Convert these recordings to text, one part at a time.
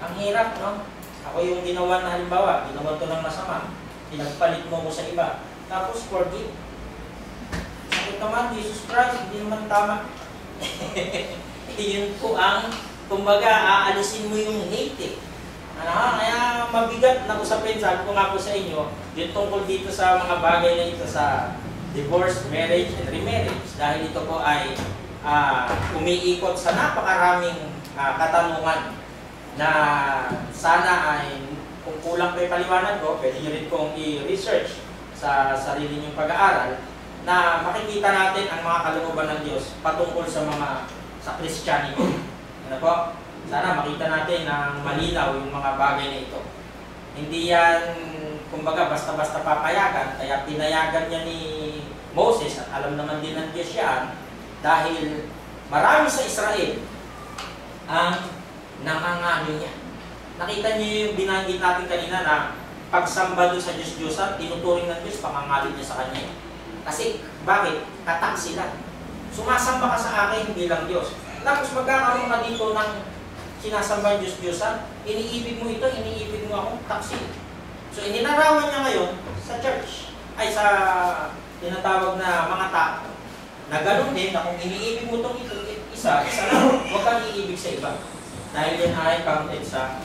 Ang hirap, no? Ako yung ginawa na halimbawa, ginawa to ng masama, pinagpalit mo ko sa iba, tapos forgive. Sakit naman, Jesus Christ, hindi naman tama. Yun po ang, kumbaga, aalisin mo yung hate eh. Kaya mabigat na usapin, sabi ko nga po sa inyo, yung tungkol dito sa mga bagay na ito sa divorce, marriage, and remarriage. Dahil ito po ay umiikot sa napakaraming katanungan na sana ay kung kulang pa yung paliwanag ko, pwede nyo rin kong i-research sa sarili nyong pag-aaral na makikita natin ang mga kalooban ng Diyos patungkol sa Christianity. Ano po? Sana makita natin ng malinaw yung mga bagay na ito. Hindi yan, kumbaga, basta-basta papayagan. Kaya pinayagan niya ni Moses, at alam naman din ng Diyos yan, dahil marami sa Israel ang nangangalo niya. Nakita niyo yung binanggit natin kanina na pagsamba doon sa Diyos-Diyosan, tinuturing ng Diyos, pangangalit niya sa Kanya. Kasi, bakit? Katak sila. Sumasamba ka sa akin bilang Diyos. Tapos magkakaroon ka dito ng sinasamba yung Diyos-Diyosan, iniibig mo ito, iniibig mo akong taksi. So, ininarawan niya ngayon sa church, ay sa tinatawag na mga tao, na ganoon din na kung iniibig mo itong isa lang, huwag kang iibig sa iba. Dahil yan ay counted sa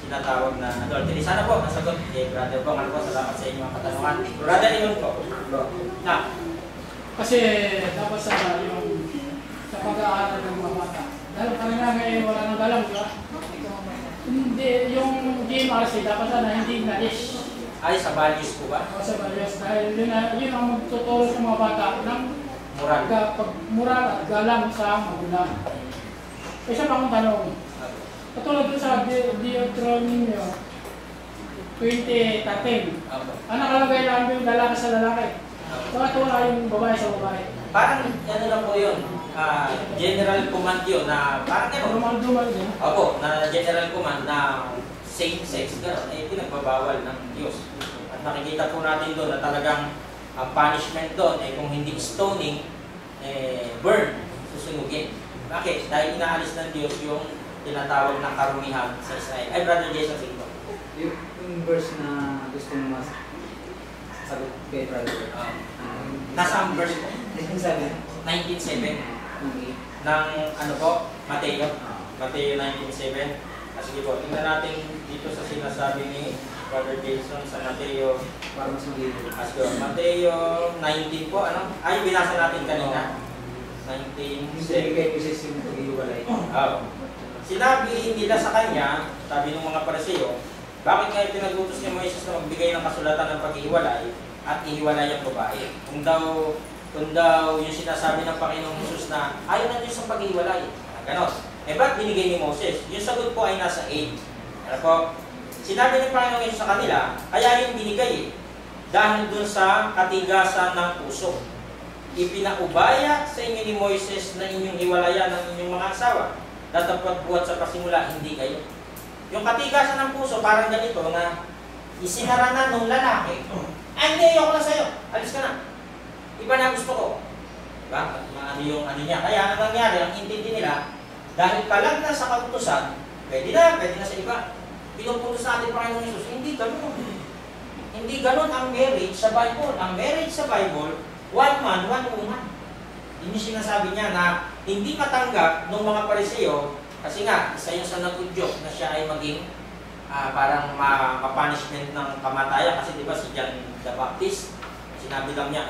tinatawag na adultery. Sana po, nasagot kay Brother Bong. Ano po, salamat sa inyong katanungan. Brother, iyon po. Na. Kasi dapat sa yung sa pag-aaral ng mga bata. Dahil kanina ngayon wala nang galang, di ba? Hindi, yung GMRC dapat sana hindi na-ish. Ay, sa values po ba? O sa values. Dahil yun ang magtuturo sa mga bata ng moral at galang sa magulang. Isa pa akong tanong. Katulad doon sa Deuteronomy 20:13. Ang nakalagay lang yung lalaki sa lalaki. Bakit wala yung babae sa babae? Parang ano lang po yun. General command yun na parang gano'n. Normal din. Opo, na general command na same sex gano'n, eh pinagbabawal ng Diyos. At nakikita po natin doon na talagang ang punishment doon, eh kung hindi stoning, burn, susunugin. Bakit? Dahil inaalis ng Diyos yung tinatawag na karumihan sa Israel. Ay, Brother Jason, sige po. Yung verse na gusto mo sagot kay Brother. Nasa ang verse po? 19:7. 19:7. Ng ano po? Mateo. Mateo 19:7. Sige po, tingnan natin dito sa sinasabi ni Brother Jason sa Mateo. Para mas magiging. Mateo 19 po, ano? Ay, binasa natin kanina. 19:7. Sabi kay Moses yung pag-iwalay. Sinabi nila sa kanya, sabi ng mga Pariseo, bakit ngayon pinagutos ni Moises na magbigay ng kasulatan ng pag-ihiwalay at ihiwalay ang babae? Kung daw yung sinasabi ng Panginoong Jesus na ayaw na Diyos ang pag-ihiwalay. Ganon. Ba't binigay ni Moses? Yung sagot po ay nasa 8. Ano po? Sinabi ng Panginoong Jesus sa kanila, kaya yung binigay dahil dun sa katigasan ng puso. Ipinaubaya sa inyo ni Moises na inyong hiwalayan ng inyong mga asawa. Datapot buhat sa pasimula, hindi kayo. Yung katigasan ng puso, parang ganito na isinara na nung lalaki. Ay, hindi, ayoko na sa'yo. Alis ka na. Iba na gusto ko. Diba? Ano yung ano niya. Kaya ang nangyari, ang intindi nila, dahil kalag na sa kautusan, pwede na sa iba. Pinuputos natin Panginoong Jesus, hindi ganun. Hindi ganun ang marriage sa Bible. Ang marriage sa Bible, one man, one woman. Yun yung sinasabi niya na hindi matanggap ng mga Pariseo, kasi nga, isa yung sa nagudyok na siya ay maging parang ma-punishment ng kamatayan. Kasi di ba si John the Baptist, sinabi lang niya,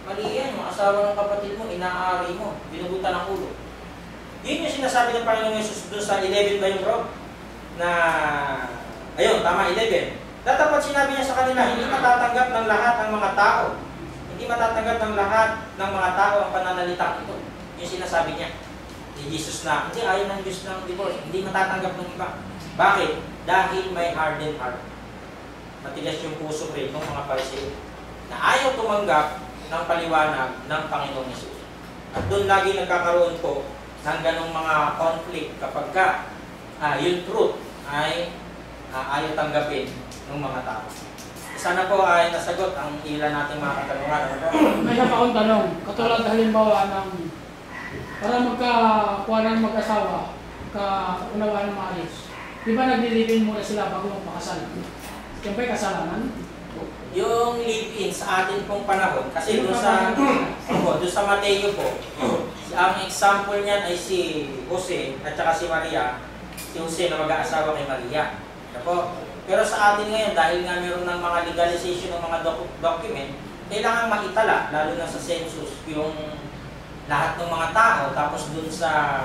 mali yan, yung asawa ng kapatid mo, inaari mo, binubutan ng ulo. Yun yung sinasabi ng Panginoong Jesus doon sa 11 ba yung bro? Na, ayun, tama, 11. Dapat sinabi niya sa kanila, hindi matatanggap ng lahat ng mga tao. Hindi matatanggap ng lahat ng mga tao ang pananalitang ito. Yung sinasabi niya ni Jesus na, hindi ayaw ng Diyos ng divorce, hindi matatanggap ng iba. Bakit? Dahil may hardened heart. Matigas yung puso rin ng mga Pariseo na ayaw tumanggap ng paliwanag ng Panginoong Jesus. At doon lagi nagkakaroon po ng ganong mga conflict kapag ka yung truth ay ayaw tanggapin ng mga tao. Sana po ay nasagot ang ilan nating mga katanungan. May isa pa akong tanong. Katulad halimbawa ng para magkakuha ng mag-asawa, kaunawaan ng maayos. Di ba nagli-live-in muna sila bago magpakasal? Yan ba'y kasalanan? Yung live-in sa atin pong panahon, kasi doon sa Mateo po, ang example niyan ay si Jose at saka si Maria, si Jose na mag-aasawa kay Maria. Diba? Pero sa atin ngayon, dahil nga meron ng mga legalization ng mga document, kailangan maitala, lalo na sa census, yung lahat ng mga tao, tapos dun sa,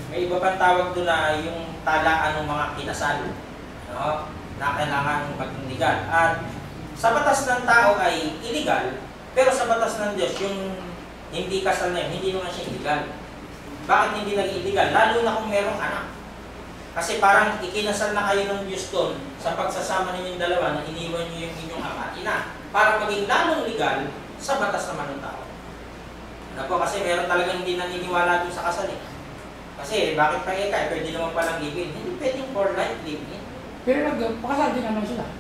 may iba pang tawag doon na yung talaan ng mga kinasal, no? Na kailangan maging legal. At sa batas ng tao ay illegal, pero sa batas ng Diyos, yung hindi kasal na yun, hindi naman siya illegal. Bakit hindi naging illegal? Lalo na kung merong anak. Kasi parang ikinasal na kayo ng Diyos doon sa pagsasama ninyong dalawa na iniwan niyo yung inyong ama at ina para maging lalong legal sa batas naman ng tao. Ano po? Kasi meron talagang hindi naniniwala doon sa kasal eh. Kasi bakit pa eka? Pwede naman palang live-in. Hindi pwedeng for life live-in. Pero nagpakasal din naman sila.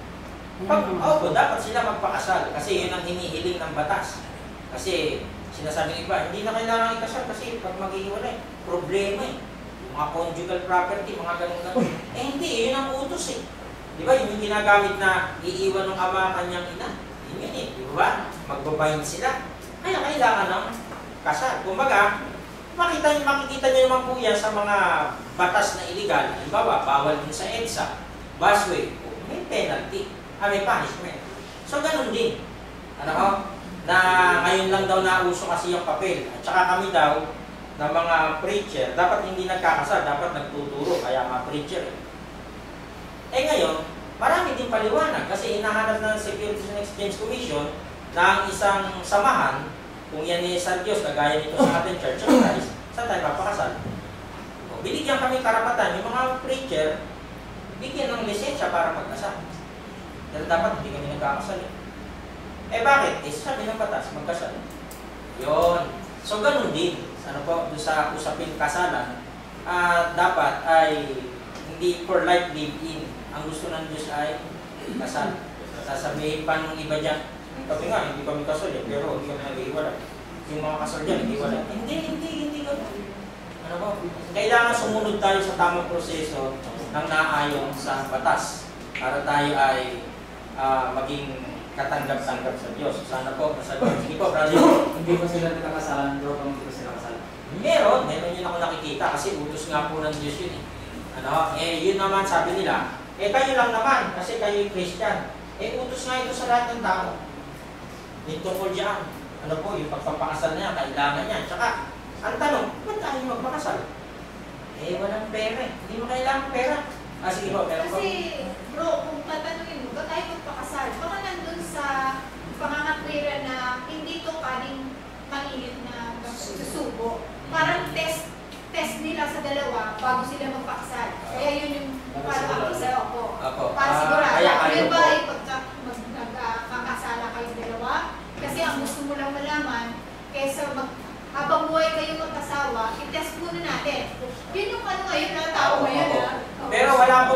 Dapat sila magpakasal kasi yun ang hinihiling ng batas. Kasi sinasabi ng iba, hindi na kailangan ikasal kasi pag maghihiwalay, problema eh. Mga conjugal property, mga ganun-ganun. Hindi, yun ang utos eh. Di ba? Yun yung ginagamit na iiwan ng ama kanyang ina. Yun yun eh. Di ba? Magbabayin sila. Kaya kailangan ng kasal. Kumbaga, makikita nyo naman po yan sa mga batas na illegal. Halimbawa, bawal din sa EDSA, busway, may penalty, may punishment. So, ganun din. Ano ko? Na ngayon lang daw nauso kasi yung papel. At saka kami daw, na mga preacher, dapat hindi nagkakasal, dapat nagtuturo, kaya mga preacher. Eh ngayon, marami din paliwanag kasi hinahanap ng Securities and Exchange Commission na ang isang samahan, kung yan ni San Dios, kagaya nito sa ating Church of Christ, saan tayo papakasal? O, binigyan kami karapatan, yung mga preacher, bigyan ng lisensya para magkasal. Pero dapat hindi kami nagkakasal. Eh bakit? Eh sabi ng batas, magkasal. Yun. So ganun din. Ano po, doon sa usaping kasalan, dapat ay hindi for life live-in. Ang gusto ng Diyos ay kasal. Sasabihin pa ng iba dyan, sabi nga, hindi kami kasal eh, pero hindi kami nag-iwalay. Yung mga kasal dyan, nag-iwalay. Hindi ganun. Ano po? Kailangan sumunod tayo sa tamang proseso ng naayon sa batas para tayo ay maging katanggap-tanggap sa Diyos. Sana po, masagot. Sige po, brother. Hindi pa sila nagkakasalan, bro, kung hindi pa sila kasalan. Meron yun ako nakikita kasi utos nga po ng Diyos yun eh. Ano? Yun naman sabi nila, kayo lang naman kasi kayo yung Christian. Utos nga ito sa lahat ng tao. Yung tungkol dyan. Ano po, yung pagpapakasal niya, kailangan niya. Tsaka, ang tanong, ba't tayo magpakasal? Walang pera eh. Hindi mo kailangan pera. Sige po, meron po. Kasi, bro, kung tatanungin mo, ba't tayo magpakasal? Baka nandun sa pangangatwira na hindi to kaning mainit na susubo. Parang test nila sa dalawa bago sila magpakasal. Kaya yun yung parang ako sa ako. Para sigurado. Yun ba ay magkakasala kayong dalawa? Kasi ang gusto mo lang malaman, kaysa habang buhay kayo mag-asawa, i-test muna natin. Yun yung ano ngayon na tao ngayon na. Pero wala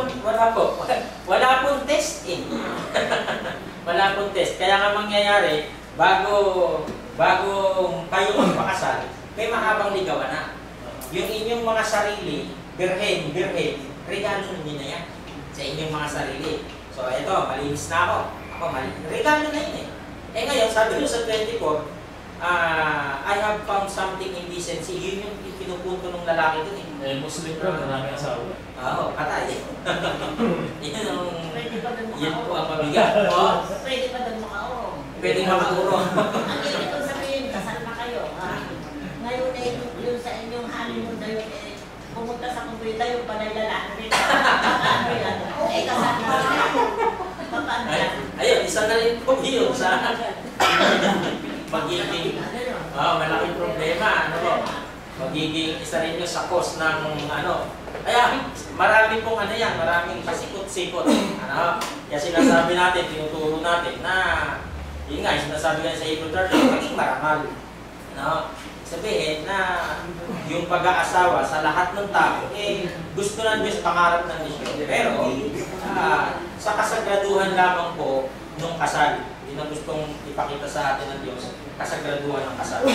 pong test eh. Wala pong test. Kaya nga mangyayari, bago kayo magpakasal, may mahabang ligawan na. Yung inyong mga sarili, birhen, regalo ninyo na yan sa inyong mga sarili. So ito, malinis na ako. Regalo na yun eh. Ngayon, sabi nyo sa 24, I have found something indecency. Yun yung pinupunto ng lalaki dun eh. Muslim ka, marami asawa. Oo, patay. Yan po ang mabigat. Pwede pa doon makaurong. Pwede makaurong. Ang ibig kong sabihin, kasal na kayo. Ngayon yung sa inyong honeymoon na yun, pumunta sa kumpita yung panay lalaki. Kasal na sila. Paano yan? Ayun, isa na rin po yun sa magiging malaking problema. Ano po? Magiging isa rin yun sa cause ng ano. Kaya marami pong ano yan, maraming pasikot-sikot. Ano? Kaya sinasabi natin, tinuturo natin na yun nga, sinasabi nga sa Hebrew 13, maging marangal. Ano? Sabihin na yung pag-aasawa sa lahat ng tao, gusto ng Diyos, pangarap ng Diyos. Pero sa kasagraduhan lamang po nung kasal, yun ang gustong ipakita sa atin ng Diyos, kasagraduhan ng kasal.